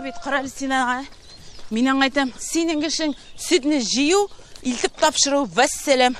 бейт қаралы сен аға. Менен айтам, сенің кішің сүтіні жию, илтіп тапшыру, вәссәлем.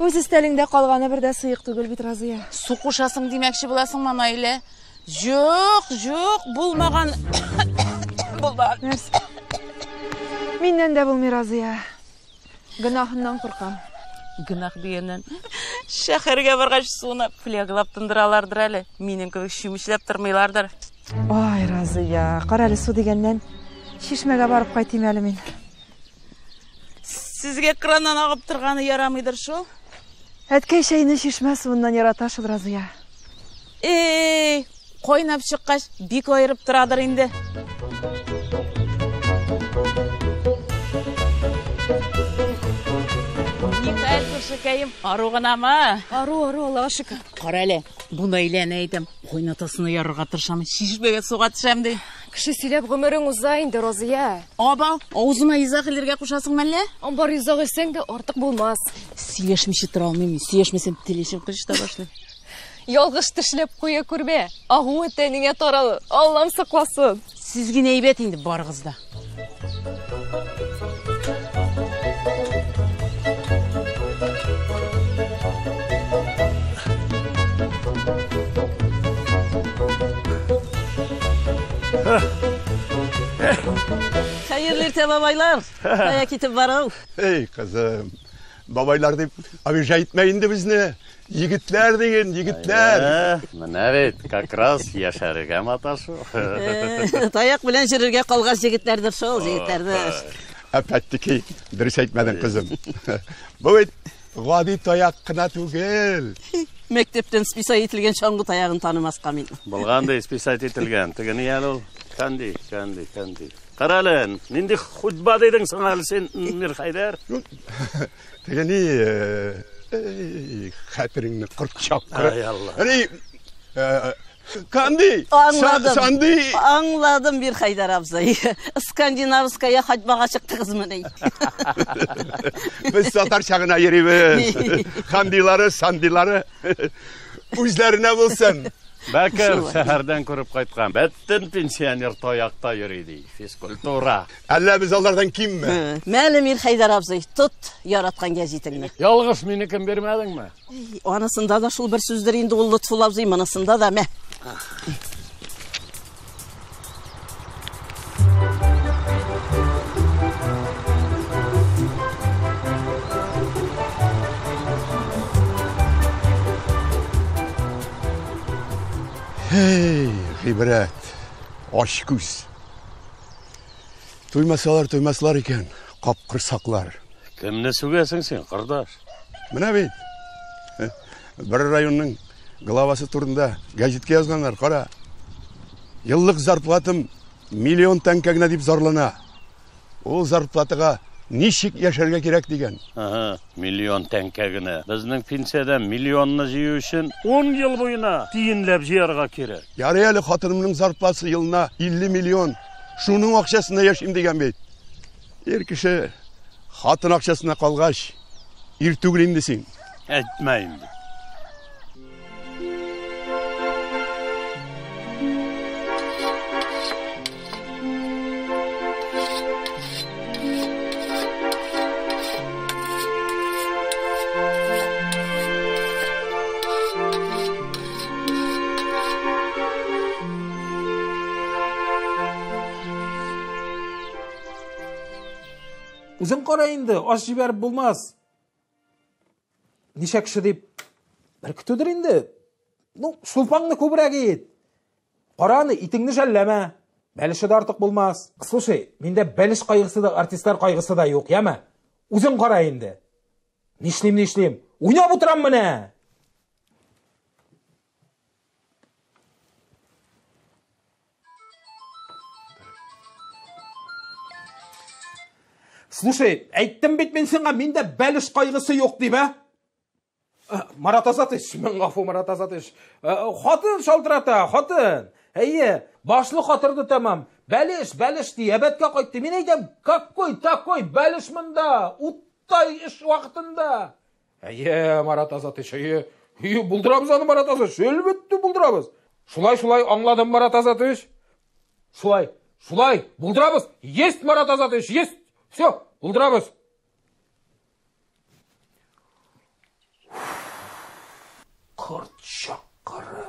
Өз істеліңде қалғаны бірді сұйық түгіл бит Разия. Су қушасың демекші боласың мана үйле. Жоқ, болмаған. Болмаған. Менен де болмай Разия. Гынахынан қорқам. Гынах дегеннен. Шәһәргә барғаш суына флеглап тындыралардыр әлі. Менен көбік шүмішлеп тұрмайлардыр. Ой, Разия, қаралы су дегеннен шешмеге барып қайтайым әлі мен. Сізге краннан ағып тұрғаны ярамыйдыр шо? Әткей шайны шешме суыннан яраташыл Разия. Қойнап шыққаш бик ойырып тұрадыр енді. Никайыр көршікайым, аруғына ма? Ару, Аллаға шүкір. Қарәлі, бұны үйләне айтам. Қойнатасыны ярырға тұршамын, шешбеге соға түшәм дей. Кіші сөйлеп ғымырың ұзайынды, Розия. Аба, аузыма изақ елерге құшасың мәлі? Амбар изақ өлсең де артық болмаз. Сөйлешмеші тұра алмайым, сөйлешмесем тілешім қышта башлы. Ялғыш тішлеп қойы көрбе. Ағуы тәніңе таралы, Аллам сақласын. Сізге нейбет енді бар қызда. Hayırlı irte babaylar. Kaya kitip var o. Ey kızım. Babaylar deyip abi etmeyin de biz ne? Yigitler deyin, yigitler. Evet, как раз yaşarıga mataşı. Tayak bilen şırırga kalgan yigitlerdir şu, yigitlerdir. Əpətdi ki, dürüst etmedin kızım. Bu et, gadi tayak kına tügel. Mektepten spisa etilgen şangı tayağını tanımaz kamin. Bulganda spisa etilgen. Tıgını yal ol. Kandi. Qaralın, nindi xutba deydin sana sen Mir Haydar. Tıgını, xatirini qırt çapkır. Ay Allah. Hani, Kandi, Sandi. Anladım bir Haydar abzayı. Skandinavskaya hacbağa çıktı kızımın ey. Biz satar şağına yerimiz. Kandiları, Sandiları. Üzlerine bulsun. Bakır şehirden kurup kaytkan. Betten pensioner toyakta yürüydü. Fizkultura. Allah biz onlardan kim mi? Məli Mir Haydar abzayı tut yaratkan gazitini. Yalğız meni kim vermedin mi? Anasında da şul bir sözdür indi ol Lütful abzayı manasında da mə. Hey, gibret, aşküs. Duymaslar iken, kapkırsaklar. Kimni sögesin sen, kardeş? Mına beyt, bir rayonun glavası turunda gazetke yazganlar, qara. Yıllık zarplatım milyon tankagna deyip zorlana. O zarplatıga nişik yaşarga gerek degen. Milyon tankagna. Bizning pensiyadan milyonni jiyu üçün 10 yıl boyuna tiyinlep jiyarga kerek. Yarıyalı hatırımның zarplası yılına 50 milyon. Şunun akşasında yaşayım degen beyt. Er kişi hatın akşasına kalgaş, irtügülün desin. Etmeyin. Үзің қарайынды, аш жіберіп болмаз. Неше кіші деп бір күтудір енді. Шулпаңны көбірәк ет. Қараны, итіңні жәлләмә. Бәліші де артық болмаз. Слушай, менде бәліш қайғысы да, артистар қайғысы да yok, яма. Үзің қарайынды. Нешлем. Ойнап отырам міне. Слушай, әйттім бет мен сенға, менде бәліш қайғысы yok дейбі. Марат Азатыш, мен ғафу Марат Азатыш. Хатын шалтырата, хатын. Әйе, башлы қатырды тамам. Бәліш дей, әбәтке қайтты. Мен әйдем, такой, бәліш мұнда, ұттай іш уақытында. Әйе, Марат Азатыш, әйе. Бұлдырамыз аны Марат Азатыш, әлбетті бұлдырамыз. Шулай аңладым Марат Азатыш. Шулай, бұлдырабыз. Есть, Марат Азатович, есть. Все, бұлдырабыз. Құртшақ қыры.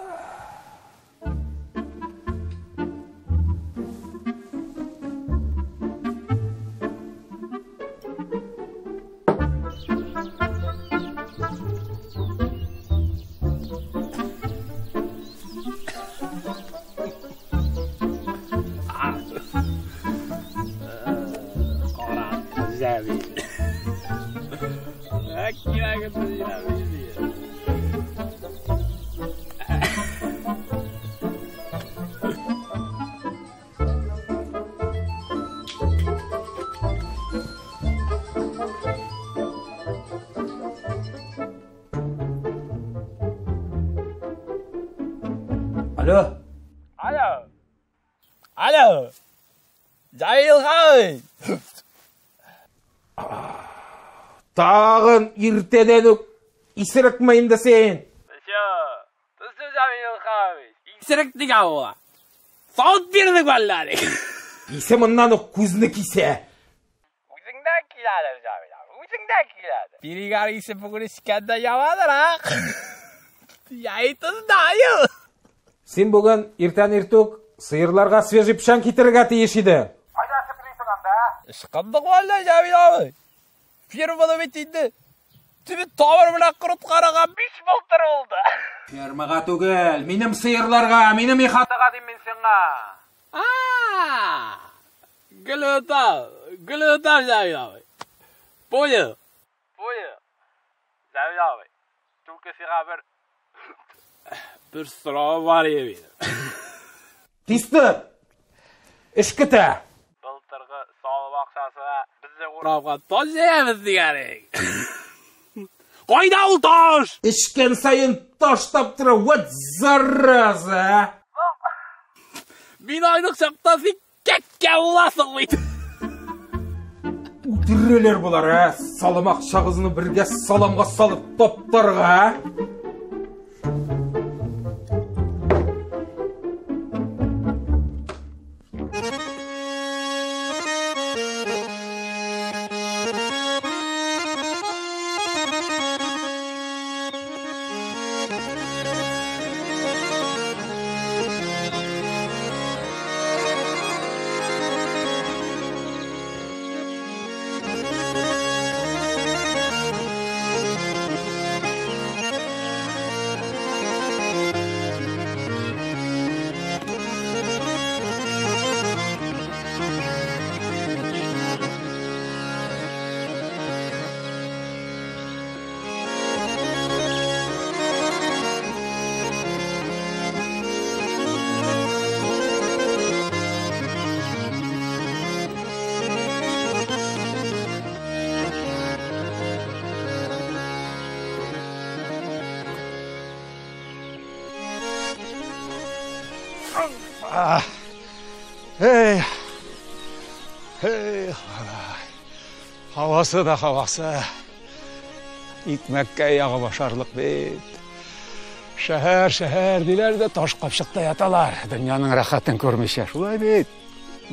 Alo. Alo. Жайылғай. Тағын ертеден исірікмеймді сен. Түсі Жайылғай. Исіріктік ауа. Сауыт бердік баллары. Исе мұннан көзіні кисе. Өзіңді келеді Жайылғай. Өзіңді келеді. Бірігар исі бүгін ішкенде явадыр ақ. Яйтын дайы. Сен бүгін ертен ертік сиырларға свежий пішан кетіріға тиеш еді. Ышқандық валда Жайылғай. Фермада бетейді. Түбі табыр білақ құрыт қараға 5 болтыр oldu. Фермаға түгел, менім сиырларға, менім ихатыға деймен сенға. Gülütar Жайылғай. Понял. Жайылғай. Только сиға bir sıra var ya benim. Тисті, ішкіті. Былтырғы салып ақшасы бізде орауға тоз жейміз дегенің. Қойда ол тош? Ішкен сайын тоштап тұры, вот зараза. Мен айдық шақтасы кәкке оласың бейді. Үтірелер бұлар, салымақ шағызыны бірге саламға салып топтарға. Havası da havası. İtmekке yağı başarlık beyt. Şehir diler de taş kapşıkta yatalar. Dünyanın rahatını görmüşler. Şulay beyt.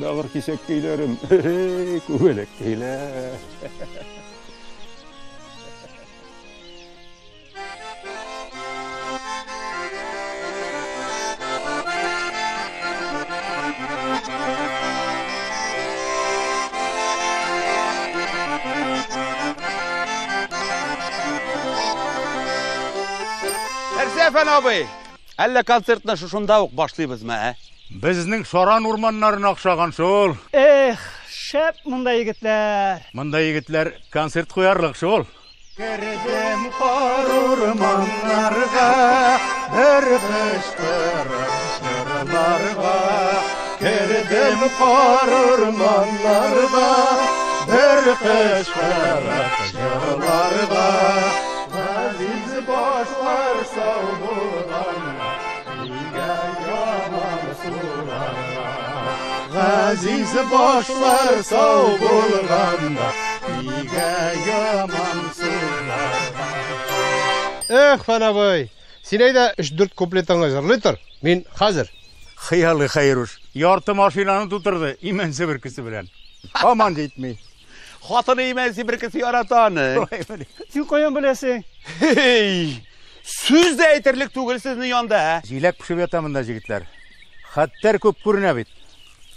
Dağır kisek giylerim. Küvelek giyler. Ersefen abi, elle konsertine şuşunda başlayız mı? Bizning Soran ormanlarına akşagan şol. Şep mında yigitler. Mında yigitler konsert koyarlık şol. Girdim kar ormanlarga, bir kışkırık şırlarga. Girdim kar ormanlarga, bir kışkırık şırlarga. Aziz başlar savurlarga, iga yaman sularga. Aziz başlar savurlarga, iga yaman sularga. Fana boy, sen ayda 3-4 kupletanga hazırlaytır. Men hazır. Хыялы хайруш. Ярты машинаны тутырды, именсе бер кесе белән. Аман җитми. Хатыны именси бер кесе яратаны. Син каян беләсең? Сүз дә әйтерлек түгел сезнең янда. Җиләк пешеп ята монда җегетләр. Хәттәр күп күренә бит.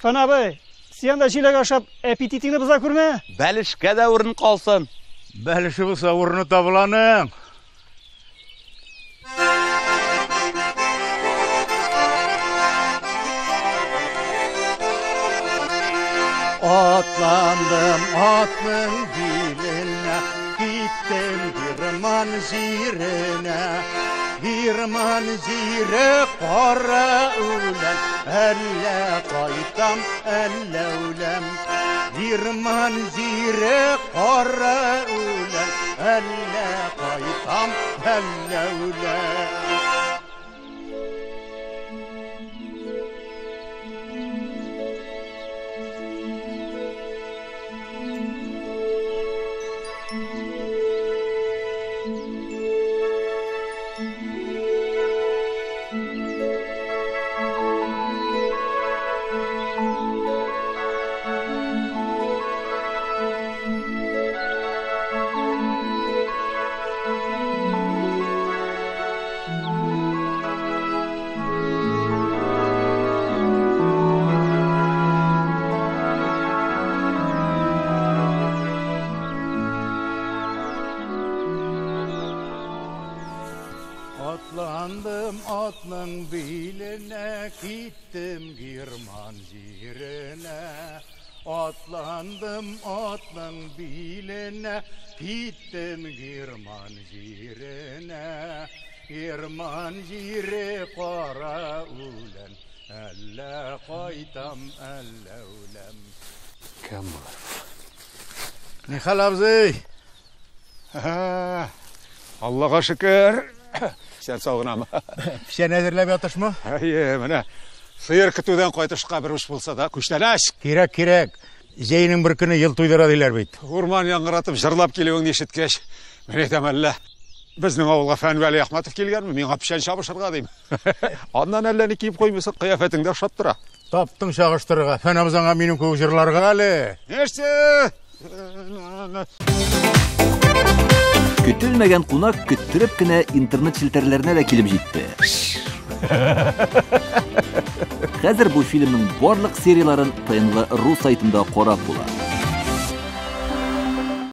Фан абый, син дә җиләк ашап аппетитыңны боза күрмә. Бәлешкә дә урын калсын. Бәлеше булса урыны табыланың. Atlandım atның biline, gittim Girman zirine. Girman zire kara ulen, elle kaytam elle ulem. Girman zire kara ulen, elle kaytam elle ulem. Atlandım atның biline, gittim Girman zirine. Atlandım atның biline, gittim Girman zirine. Girman zire kara ulen, elle kaytam elle ulem. Kim var? Nihal abzey. Allah'a şükür. Sen sağınamı. Sen әзерләп ятышмы? Менә сыер көтүдән кайтышка бер уш булса да, күчтәнәш. Кирәк. Җәйнең бер көне ел туйдыра диләр бит. Урман яңгыратып җырлап килүеңне ишеткәч, мен әйтәм әллә безнең авылга Фәнвәли Әхмәтов килгәнме? Миңа печән чабышырга дим. Аннан әллә ни киеп куймыйсың, кыяфәтеңдә ошап тора. Таптың чагыштырырга. Фән абзаңа минем күк җырларга әле. Нәрсә? Көтелмәгән кунак көттүреп кенә интернет челтәрләренә дә килеп җитте. Хәзер бу фильмның барлык серияларын ТНВ.ру сайтында карап була.